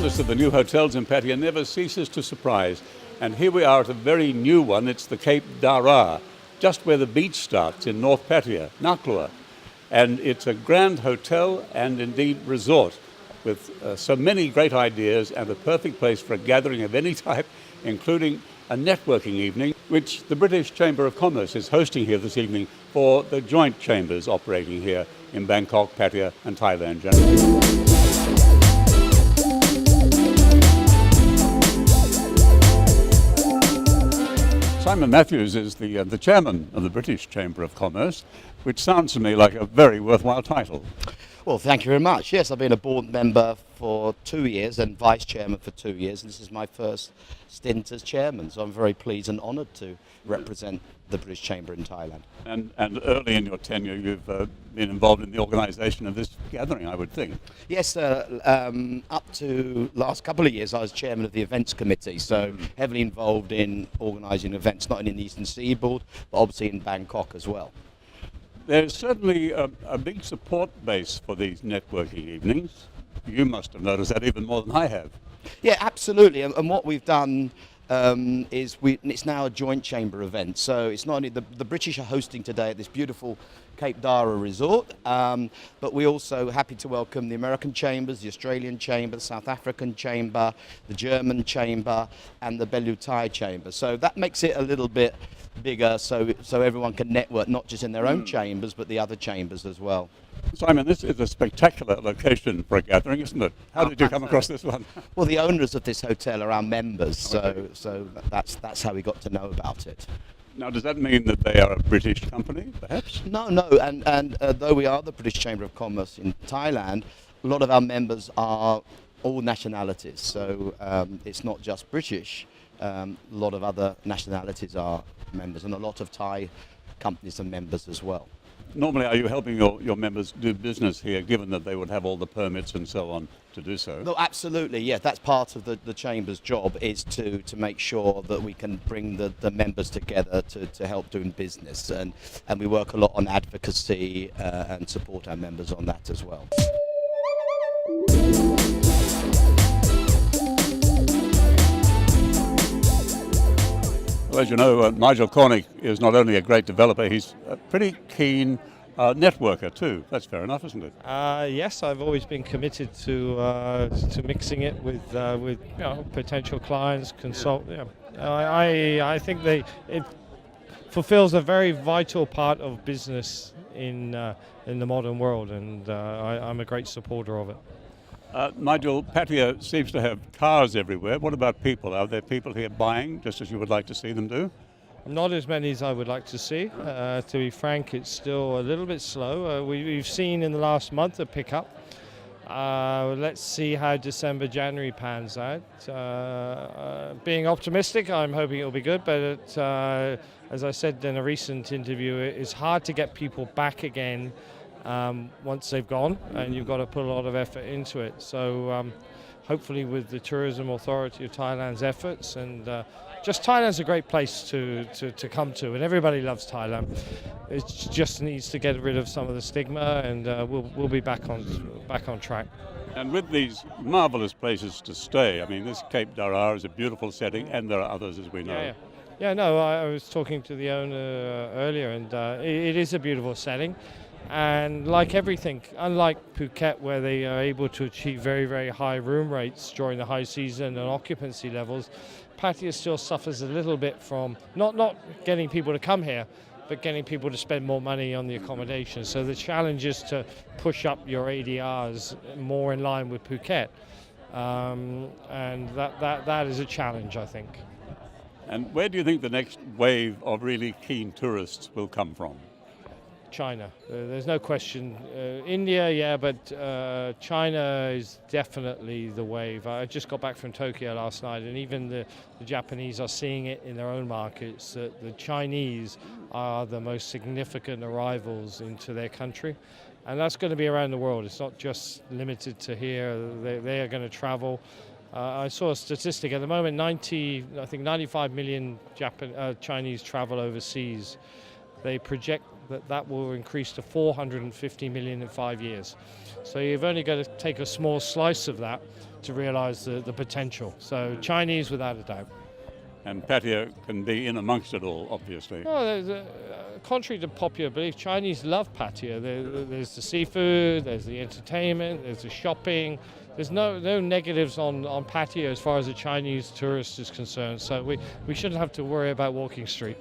promise of the new hotels in Pattaya never ceases to surprise. And here we are at a very new one. It's the Cape Dara, just where the beach starts in North Pattaya, Naklua. And it's a grand hotel and indeed resort with so many great ideas and a perfect place for a gathering of any type, including a networking evening, which the British Chamber of Commerce is hosting here this evening for the joint chambers operating here in Bangkok, Pattaya and Thailand generally. Simon Matthews is the chairman of the British Chamber of Commerce, which sounds to me like a very worthwhile title. Well, thank you very much. Yes, I've been a board member for 2 years and vice chairman for 2 years, and this is my first stint as chairman, so I'm very pleased and honoured to represent the British Chamber in Thailand. And early in your tenure, you've been involved in the organisation of this gathering, I would think. Yes, up to last couple of years, I was chairman of the events committee, so heavily involved in organising events, not only in the Eastern Seaboard, but obviously in Bangkok as well. There's certainly a big support base for these networking evenings. You must have noticed that even more than I have. Yeah, absolutely. And what we've done is it's now a joint chamber event. So it's not only the British are hosting today at this beautiful Cape Dara resort, but we're also happy to welcome the American chambers, the Australian chamber, the South African chamber, the German chamber, and the Bayside chamber. So that makes it a little bit bigger, so everyone can network not just in their own chambers, but the other chambers as well. Simon, this is a spectacular location for a gathering, isn't it? How did you come across this one? Well, the owners of this hotel are our members, so that's how we got to know about it. Now, does that mean that they are a British company, perhaps? No, and though we are the British Chamber of Commerce in Thailand, a lot of our members are all nationalities, so it's not just British. A lot of other nationalities are members, and a lot of Thai companies are members as well. Normally, are you helping your members do business here, given that they would have all the permits and so on to do so? No, absolutely, yeah. That's part of the Chamber's job, is to make sure that we can bring the members together to help doing business. And we work a lot on advocacy and support our members on that as well. Well, as you know, Nigel Cornick is not only a great developer, he's a pretty keen networker too. That's fair enough, isn't it? Yes, I've always been committed to mixing it with potential clients, consult. I think it fulfills a very vital part of business in the modern world, and I'm a great supporter of it. Nigel, Pattaya seems to have cars everywhere. What about people? Are there people here buying, just as you would like to see them do? Not as many as I would like to see. To be frank, it's still a little bit slow. We've seen in the last month a pickup. Let's see how December, January pans out. Being optimistic, I'm hoping it'll be good, but as I said in a recent interview, it's hard to get people back again once they've gone, and you've got to put a lot of effort into it. So hopefully with the Tourism Authority of Thailand's efforts, and just Thailand's a great place to come to, and everybody loves Thailand. It just needs to get rid of some of the stigma, and we'll be back on track. And with these marvellous places to stay, I mean, this Cape Dara is a beautiful setting, and there are others, as we know. Yeah, no, I was talking to the owner earlier, and it is a beautiful setting. And like everything, unlike Phuket, where they are able to achieve very, very high room rates during the high season and occupancy levels, Pattaya still suffers a little bit from not getting people to come here, but getting people to spend more money on the accommodation. So the challenge is to push up your ADRs more in line with Phuket. And that is a challenge, I think. And where do you think the next wave of really keen tourists will come from? China. There's no question. India, yeah, but China is definitely the wave. I just got back from Tokyo last night, and even the Japanese are seeing it in their own markets, that the Chinese are the most significant arrivals into their country. And that's going to be around the world. It's not just limited to here. They are going to travel. I saw a statistic at the moment, 95 million Chinese travel overseas. They project that will increase to 450 million in 5 years. So you've only got to take a small slice of that to realize the potential. So Chinese without a doubt. And Pattaya can be in amongst it all, obviously. No, contrary to popular belief, Chinese love Pattaya. There's the seafood, there's the entertainment, there's the shopping. There's no negatives on Pattaya as far as the Chinese tourist is concerned. So we shouldn't have to worry about walking street.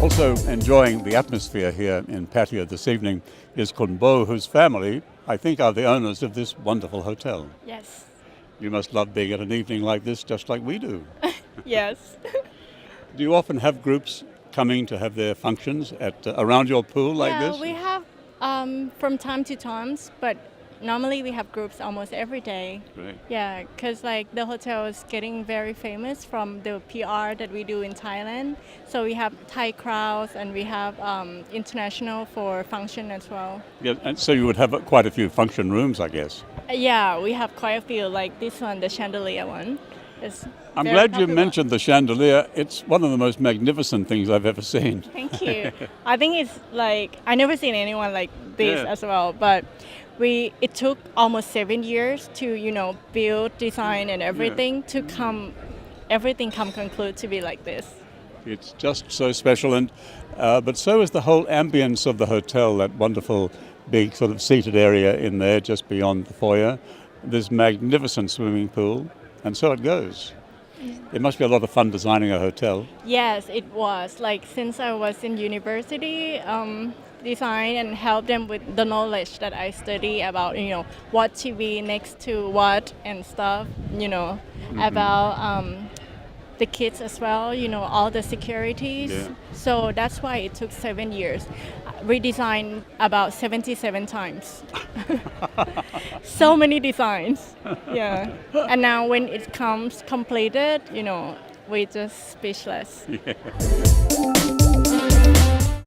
Also enjoying the atmosphere here in Pattaya this evening is Kunbo, whose family, I think, are the owners of this wonderful hotel. Yes. You must love being at an evening like this, just like we do. Yes. Do you often have groups coming to have their functions at around your pool like this? Yeah, we have from time to times, but normally we have groups almost every day. Great. Yeah, because like the hotel is getting very famous from the PR that we do in Thailand. So we have Thai crowds and we have international for function as well. Yeah, and so you would have quite a few function rooms, I guess. Yeah, we have quite a few, like this one, the chandelier one. Is I'm very glad you popular. mentioned the chandelier. It's one of the most magnificent things I've ever seen. Thank you. I think it's like I never seen anyone like this Yeah. as well. But it took almost 7 years to build, design, and everything to everything come conclude to be like this. It's just so special, and but so is the whole ambience of the hotel. That wonderful big sort of seated area in there, just beyond the foyer. This magnificent swimming pool, and so it goes. It must be a lot of fun designing a hotel. Yes, it was. Like since I was in university, design and help them with the knowledge that I study about what to be next to what and stuff. About the kids as well. All the securities. Yeah. So that's why it took 7 years. Redesigned about 77 times. So many designs. Yeah. And now when it comes completed, we're just speechless. Yeah.